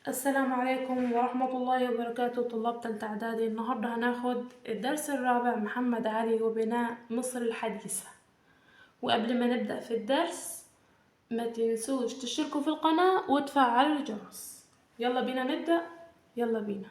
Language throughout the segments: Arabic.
السلام عليكم ورحمة الله وبركاته. طلاب تالتة إعدادي، النهاردة هناخد الدرس الرابع محمد علي وبناء مصر الحديثة. وقبل ما نبدأ في الدرس ما تنسوش تشتركوا في القناة وتفعلوا الجرس. يلا بينا نبدأ. يلا بينا.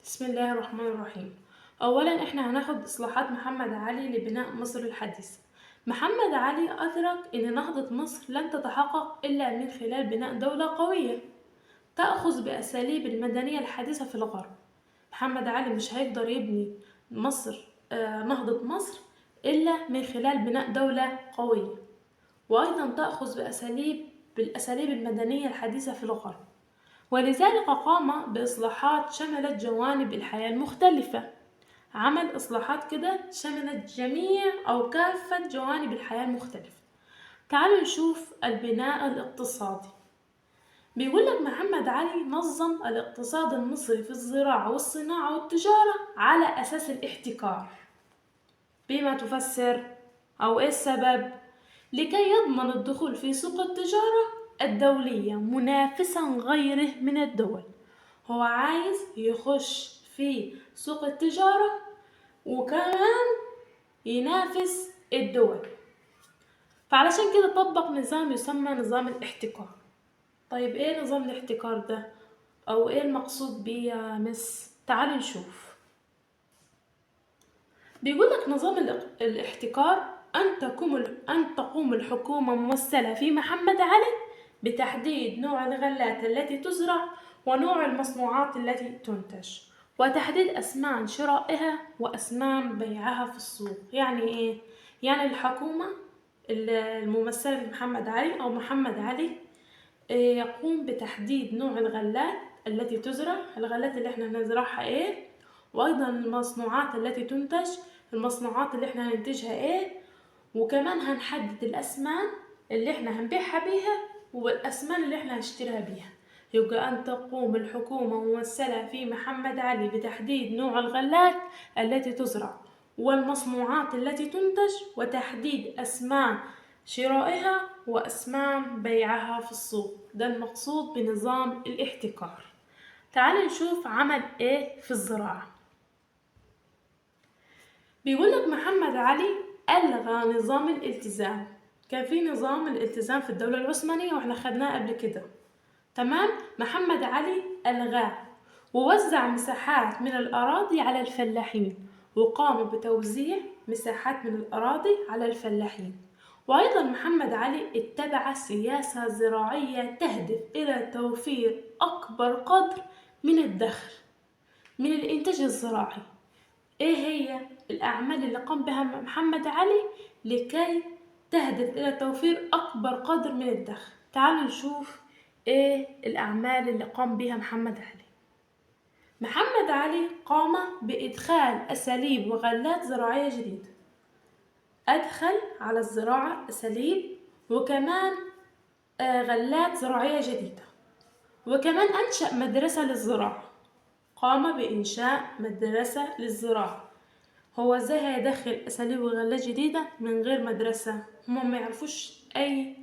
بسم الله الرحمن الرحيم. أولا احنا هناخد إصلاحات محمد علي لبناء مصر الحديثة. محمد علي أدرك إن نهضة مصر لن تتحقق إلا من خلال بناء دولة قوية تأخذ بأساليب المدنية الحديثة في الغرب. محمد علي مش هيقدر يبني مصر نهضة مصر إلا من خلال بناء دولة قوية، وأيضا تأخذ بالأساليب المدنية الحديثة في الغرب. ولذلك قام بإصلاحات شملت جوانب الحياة المختلفة. عمل إصلاحات كده شملت جميع أو كافة جوانب الحياة المختلفة. تعالوا نشوف البناء الاقتصادي. بيقول لك محمد علي نظم الاقتصاد المصري في الزراعة والصناعة والتجارة على أساس الاحتكار. بما تفسر أو إيه السبب؟ لكي يضمن الدخول في سوق التجارة الدولية منافسا غيره من الدول. هو عايز يخش في سوق التجارة وكمان ينافس الدول، فعلشان كده طبق نظام يسمى نظام الاحتكار. طيب ايه نظام الاحتكار ده؟ او ايه المقصود بيه يا مس؟ تعالوا نشوف. بيقول لك نظام الاحتكار أن تقوم الحكومة ممثلة في محمد علي بتحديد نوع الغلات التي تزرع ونوع المصنوعات التي تنتج، وتحديد أثمان شرائها وأثمان بيعها في السوق. يعني إيه؟ يعني الحكومة الممثلة في محمد علي أو محمد علي يقوم بتحديد نوع الغلات التي تزرع، الغلات اللي احنا هنزرعها ايه، وايضا المصنوعات التي تنتج، المصنوعات اللي احنا هننتجها ايه، وكمان هنحدد الاسمان اللي احنا هنبيعها بيها والاسمان اللي احنا هنشتريها بيها. يبقى أن تقوم الحكومة ممثلة في محمد علي بتحديد نوع الغلات التي تزرع والمصنوعات التي تنتج وتحديد أسمان شرائها وأسمان بيعها في السوق. ده المقصود بنظام الاحتكار. تعال نشوف عمل ايه في الزراعة. بيقول لك محمد علي ألغى نظام الالتزام. كان في نظام الالتزام في الدولة العثمانية واحنا خدناه قبل كده، تمام؟ محمد علي ألغاه ووزع مساحات من الأراضي على الفلاحين، وقام بتوزيع مساحات من الأراضي على الفلاحين. وأيضا محمد علي اتبع سياسة زراعية تهدف إلى توفير أكبر قدر من الدخل من الإنتاج الزراعي. إيه هي الأعمال اللي قام بها محمد علي لكي تهدف إلى توفير أكبر قدر من الدخل؟ تعالوا نشوف إيه الأعمال اللي قام بها محمد علي. محمد علي قام بإدخال أساليب وغلات زراعية جديدة. أدخل على الزراعة أساليب وكمان غلات زراعية جديدة، وكمان أنشأ مدرسة للزراعة. قام بإنشاء مدرسة للزراعة. هو ازاي هيدخل أساليب وغلات جديدة من غير مدرسة؟ هما ما يعرفوش أي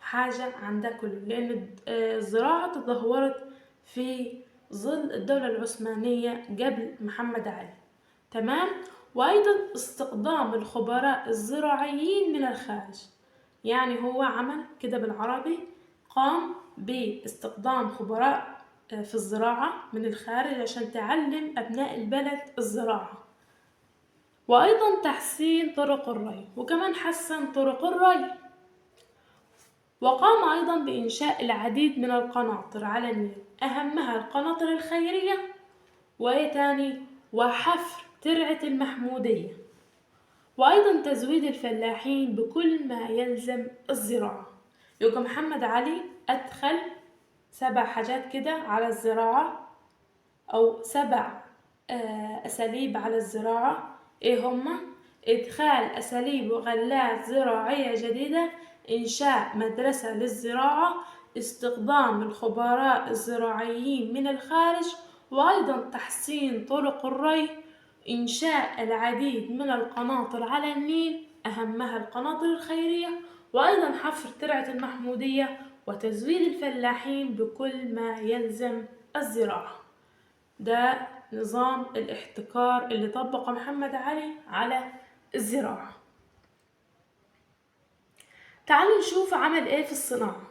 حاجة عن ده كله، لأن الزراعة تدهورت في ظل الدولة العثمانية قبل محمد علي، تمام؟ وأيضا استخدام الخبراء الزراعيين من الخارج. يعني هو عمل كده بالعربي، قام باستخدام خبراء في الزراعة من الخارج عشان تعلم أبناء البلد الزراعة. وأيضا تحسين طرق الري، وكمان حسن طرق الري. وقام أيضا بإنشاء العديد من القناطر على النيل، أهمها القناطر الخيرية وإيه تاني؟ وحفر ترعة المحمودية. وأيضا تزويد الفلاحين بكل ما يلزم الزراعة. يبقى محمد علي أدخل 7 حاجات كده على الزراعة، أو 7 أساليب على الزراعة. إيه هما؟ إدخال أساليب وغلات زراعية جديدة، إنشاء مدرسة للزراعة، استخدام الخبراء الزراعيين من الخارج، وأيضا تحسين طرق الري، إنشاء العديد من القناطر على النيل أهمها القناطر الخيرية، وأيضا حفر ترعة المحمودية، وتزويد الفلاحين بكل ما يلزم الزراعة. ده نظام الاحتكار اللي طبقه محمد علي على الزراعة. تعالوا نشوف عمل ايه في الصناعة.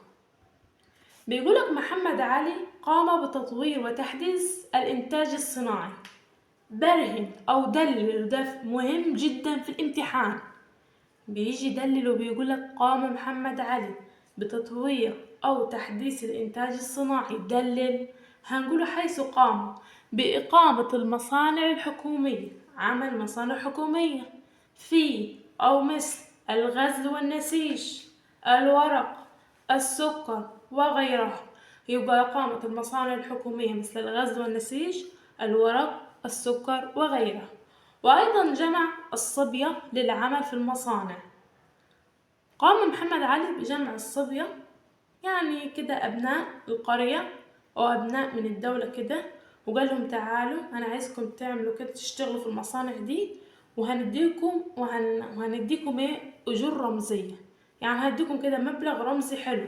بيقولك محمد علي قام بتطوير وتحديث الإنتاج الصناعي. برهن أو دلل، ده مهم جدا في الامتحان. بيجي يدلل وبيقولك قام محمد علي بتطوير أو تحديث الإنتاج الصناعي. دلل، هنقوله حيث قام بإقامة المصانع الحكومية. عمل مصانع حكومية في أو مثل الغزل والنسيج، الورق، السكر وغيرها. يبقى إقامة المصانع الحكومية مثل الغزل والنسيج، الورق، السكر وغيرها. وأيضا جمع الصبية للعمل في المصانع. قام محمد علي بجمع الصبية، يعني كده أبناء القرية أو أبناء من الدولة كده، وقال لهم تعالوا أنا عايزكم تعملوا كده، تشتغلوا في المصانع دي، وهنديكم أجور رمزية، يعني هديكم كده مبلغ رمزي حلو.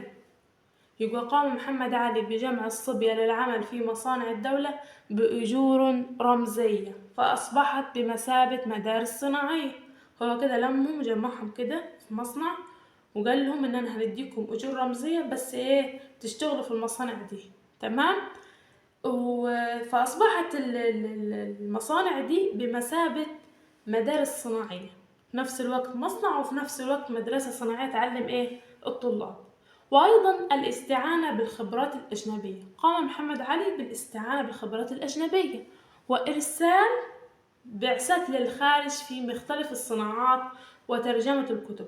يبقى قام محمد علي بجمع الصبية للعمل في مصانع الدولة بأجور رمزية، فأصبحت بمثابة مدارس صناعية. هو كده لمهم جمعهم كده في مصنع، وقال لهم إن أنا هنديكم أجور رمزية، بس تشتغلوا في المصانع دي. تمام. فأصبحت المصانع دي بمثابة مدارس صناعية، في نفس الوقت مصنع وفي نفس الوقت مدرسة صناعية تعلم الطلاب. وأيضا الاستعانة بالخبرات الأجنبية. قام محمد علي بالاستعانة بالخبرات الأجنبية وإرسال بعثات للخارج في مختلف الصناعات وترجمة الكتب.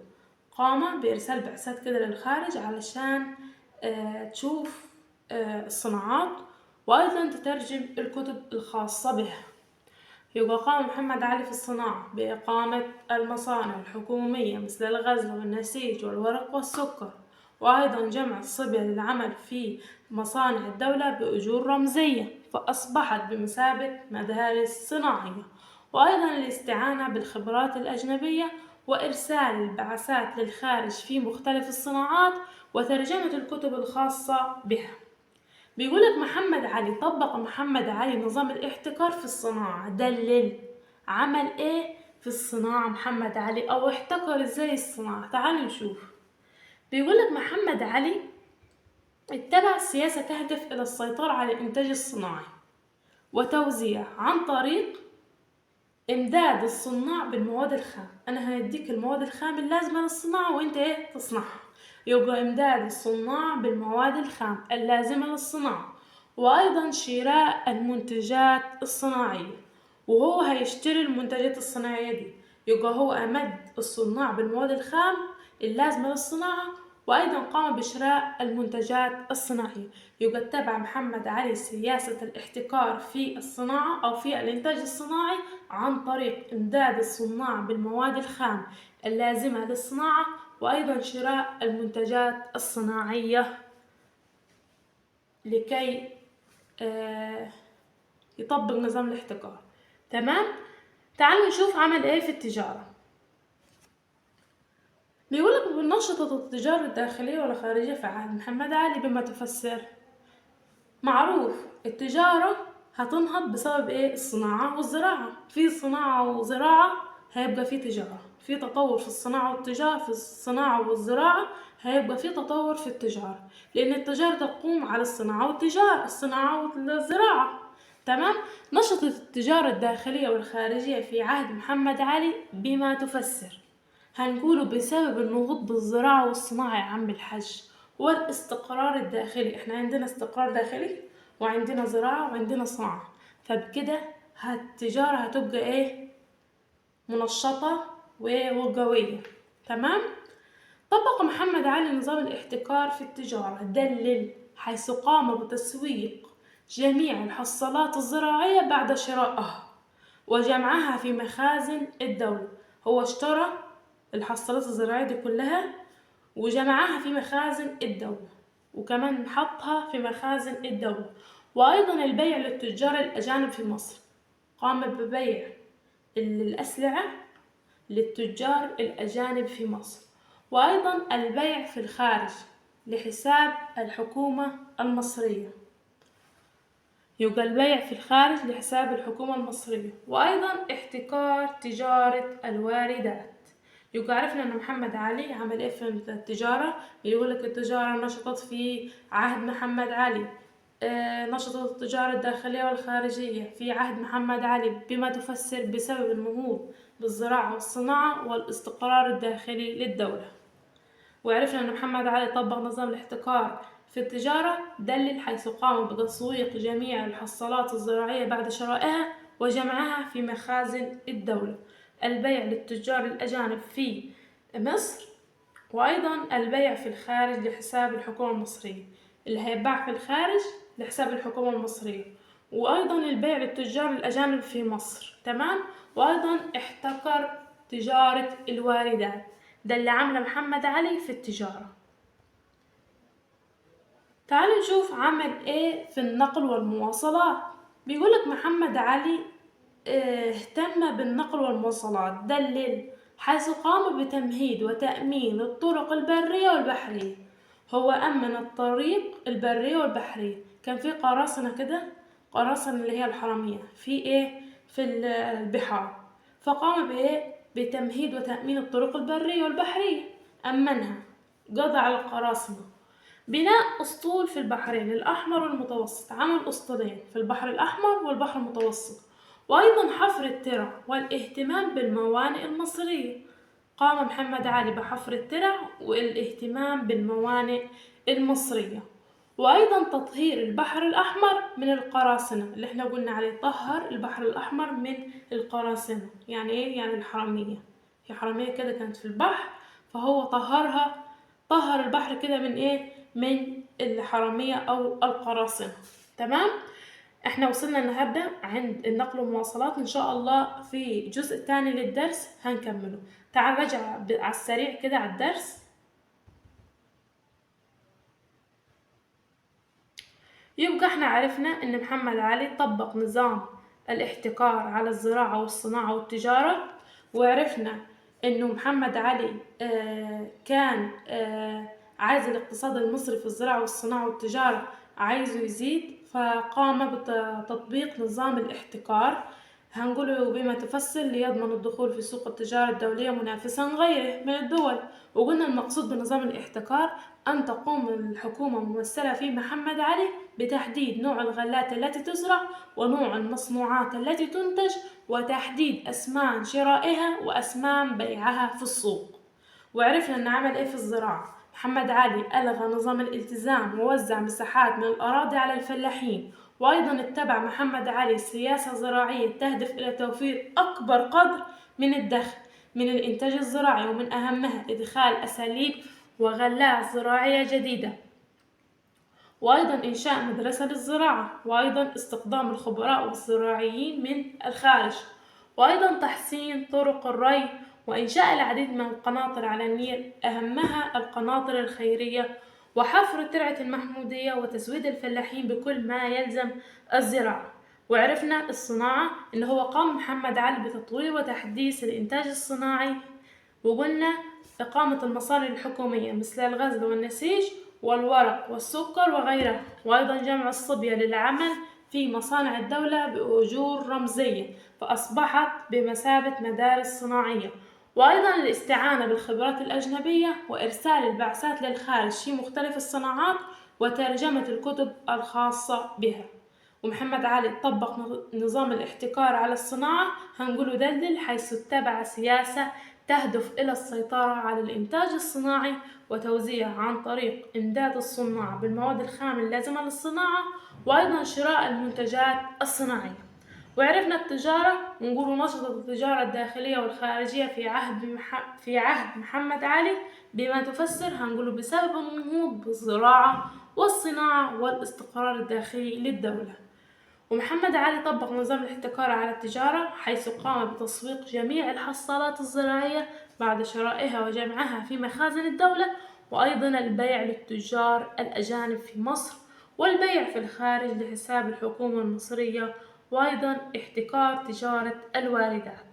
قام بإرسال بعثات كده للخارج علشان تشوف الصناعات، وأيضا تترجم الكتب الخاصة بها. يبقى قام محمد علي في الصناعة بإقامة المصانع الحكومية مثل الغزل والنسيج والورق والسكر، وأيضا جمع الصبية للعمل في مصانع الدولة بأجور رمزية، فأصبحت بمثابة مدارس صناعية. وأيضا الاستعانة بالخبرات الأجنبية وإرسال البعثات للخارج في مختلف الصناعات وترجمة الكتب الخاصة بها. بيقولك محمد علي طبق محمد علي نظام الاحتكار في الصناعة. دلل، عمل ايه في الصناعة محمد علي، او احتكر ازاي الصناعة؟ تعالوا نشوف. بيقولك محمد علي اتبع سياسة تهدف الى السيطرة على الانتاج الصناعي وتوزيعه عن طريق امداد الصناع بالمواد الخام. انا هنديك المواد الخام اللازمة للصناعة وانت تصنعها. يبقى امداد الصناع بالمواد الخام اللازمة للصناعة، وايضا شراء المنتجات الصناعية، وهو هيشتري المنتجات الصناعية دي. يبقى هو امد الصناع بالمواد الخام اللازمة للصناعة، وايضا قام بشراء المنتجات الصناعية. يبقى اتبع محمد علي سياسة الاحتكار في الصناعة او في الانتاج الصناعي عن طريق امداد الصناع بالمواد الخام اللازمة للصناعة، وأيضا شراء المنتجات الصناعية لكي يطبق نظام الاحتكار. تمام. تعالوا نشوف عمل ايه في التجارة. بيقولك بنشطت التجارة الداخلية والخارجية في عهد محمد علي بما تفسر. معروف التجارة هتنهض بسبب الصناعة والزراعة. في صناعة وزراعة هيبقى في تجارة، في تطور في الصناعة والتجارة. في الصناعة والزراعة هيبقى في تطور في التجارة، لأن التجارة تقوم على الصناعة والتجارة، الصناعة والزراعة. تمام. نشطت التجارة الداخلية والخارجية في عهد محمد علي بما تفسر. هنقوله بسبب النهوض بالزراعة والصناعة يا عم الحاج، والاستقرار الداخلي. احنا عندنا استقرار داخلي وعندنا زراعة وعندنا صناعة، فبكده التجارة هتبقى منشطة وقوية. تمام. طبق محمد علي نظام الاحتكار في التجارة. دلل، حيث قام بتسويق جميع الحصالات الزراعية بعد شرائها وجمعها في مخازن الدولة. هو اشترى الحصالات الزراعية دي كلها وجمعها في مخازن الدولة، وكمان حطها في مخازن الدولة. وأيضا البيع للتجار الأجانب في مصر. قام ببيع الأسلحة للتجار الأجانب في مصر، وأيضا البيع في الخارج لحساب الحكومة المصرية. يبقى البيع في الخارج لحساب الحكومة المصرية. وأيضا احتكار تجارة الواردات. يبقى عرفنا أن محمد علي عمل إيه في التجارة. يقولك التجارة نشطت في عهد محمد علي. نشطت التجارة الداخلية والخارجية في عهد محمد علي بما تفسر بسبب النهوض بالزراعة والصناعة والاستقرار الداخلي للدولة. وعرفنا أن محمد علي طبق نظام الاحتكار في التجارة دلل حيث قام بتسويق جميع الحصالات الزراعية بعد شرائها وجمعها في مخازن الدولة. البيع للتجار الأجانب في مصر، وأيضا البيع في الخارج لحساب الحكومة المصرية، اللي هيباع في الخارج لحساب الحكومة المصرية، وأيضا البيع للتجار الأجانب في مصر. تمام. وأيضا احتكر تجارة الواردات، ده اللي عمله محمد علي في التجارة. تعالوا نشوف عمل ايه في النقل والمواصلات. بيقولك محمد علي اهتم بالنقل والمواصلات دلل حيث قام بتمهيد وتأمين الطرق البرية والبحرية. هو أمن الطريق البرية والبحرية. كان في قراصنة كده، قراصنة اللي هي الحرامية في ايه في البحار، فقام بايه بتمهيد وتأمين الطرق البرية والبحرية، أمنها، قضى على القراصنة. بناء أسطول في البحرين الأحمر والمتوسط، عمل أسطولين في البحر الأحمر والبحر المتوسط. وأيضا حفر الترع والاهتمام بالموانئ المصرية. قام محمد علي بحفر الترع والاهتمام بالموانئ المصرية. وأيضا تطهير البحر الأحمر من القراصنة، اللي احنا قلنا عليه طهر البحر الأحمر من القراصنة. يعني ايه؟ يعني الحرامية، في حرامية كده كانت في البحر، فهو طهرها، طهر البحر كده من ايه؟ من الحرامية أو القراصنة. تمام. احنا وصلنا النهاردة عند النقل والمواصلات. ان شاء الله في جزء تاني للدرس هنكمله. تعال نرجع على السريع كده على الدرس. يبقى احنا عرفنا ان محمد علي طبق نظام الاحتكار على الزراعة والصناعة والتجارة، وعرفنا انه محمد علي كان عايز الاقتصاد المصري في الزراعة والصناعة والتجارة عايزه يزيد، فقام بتطبيق نظام الاحتكار. هنقوله بما تفسر ليضمن الدخول في سوق التجارة الدولية منافسا غيره من الدول. وقلنا المقصود بنظام الاحتكار أن تقوم الحكومة الممثلة في محمد علي بتحديد نوع الغلات التي تزرع ونوع المصنوعات التي تنتج وتحديد أثمان شرائها وأثمان بيعها في السوق. وعرفنا أن عمل إيه في الزراعة. محمد علي ألغى نظام الالتزام ووزع مساحات من الأراضي على الفلاحين. وأيضا اتبع محمد علي سياسة زراعية تهدف إلى توفير أكبر قدر من الدخل من الإنتاج الزراعي، ومن أهمها إدخال أساليب وغلات زراعية جديدة، وأيضا إنشاء مدرسة للزراعة، وأيضا استخدام الخبراء والزراعيين من الخارج، وأيضا تحسين طرق الري، وإنشاء العديد من القناطر على النيل أهمها القناطر الخيرية، وحفر ترعة المحمودية وتزويد الفلاحين بكل ما يلزم الزراعة. وعرفنا الصناعة إن هو قام محمد علي بتطوير وتحديث الإنتاج الصناعي، وقلنا إقامة المصانع الحكومية مثل الغزل والنسيج والورق والسكر وغيرها، وأيضا جمع الصبية للعمل في مصانع الدولة بأجور رمزية فأصبحت بمثابة مدارس صناعية، وأيضا الاستعانة بالخبرات الأجنبية وإرسال البعثات للخارج في مختلف الصناعات وترجمة الكتب الخاصة بها. ومحمد علي طبق نظام الاحتكار على الصناعة، هنقوله دلل حيث اتبع سياسة تهدف إلى السيطرة على الإنتاج الصناعي وتوزيعه عن طريق إمداد الصناع بالمواد الخام اللازمة للصناعة، وأيضا شراء المنتجات الصناعية. وعرفنا التجارة، ونقول نشطت التجارة الداخلية والخارجية في عهد محمد علي بما تفسر، هنقوله بسبب النهوض بالزراعة والصناعة والاستقرار الداخلي للدولة. ومحمد علي طبق نظام الاحتكار على التجارة حيث قام بتسويق جميع الحصالات الزراعية بعد شرائها وجمعها في مخازن الدولة، وأيضا البيع للتجار الأجانب في مصر والبيع في الخارج لحساب الحكومة المصرية، وأيضا احتكار تجارة الواردات.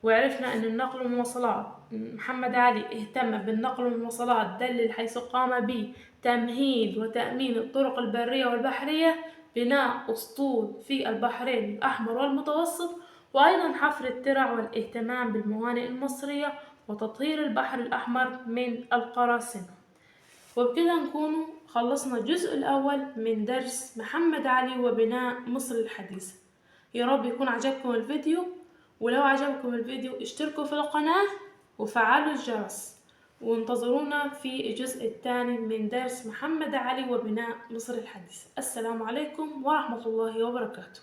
وعرفنا أن النقل والمواصلات، محمد علي اهتم بالنقل والمواصلات دلل حيث قام بتمهيد وتأمين الطرق البرية والبحرية بناء أسطول في البحرين الأحمر والمتوسط، وأيضا حفر الترع والاهتمام بالموانئ المصرية وتطهير البحر الأحمر من القراصنة. وبكده نكون خلصنا الجزء الأول من درس محمد علي وبناء مصر الحديثة. يا رب يكون عجبكم الفيديو، ولو عجبكم الفيديو اشتركوا في القناة وفعلوا الجرس، وانتظرونا في الجزء الثاني من درس محمد علي وبناء مصر الحديثة. السلام عليكم ورحمة الله وبركاته.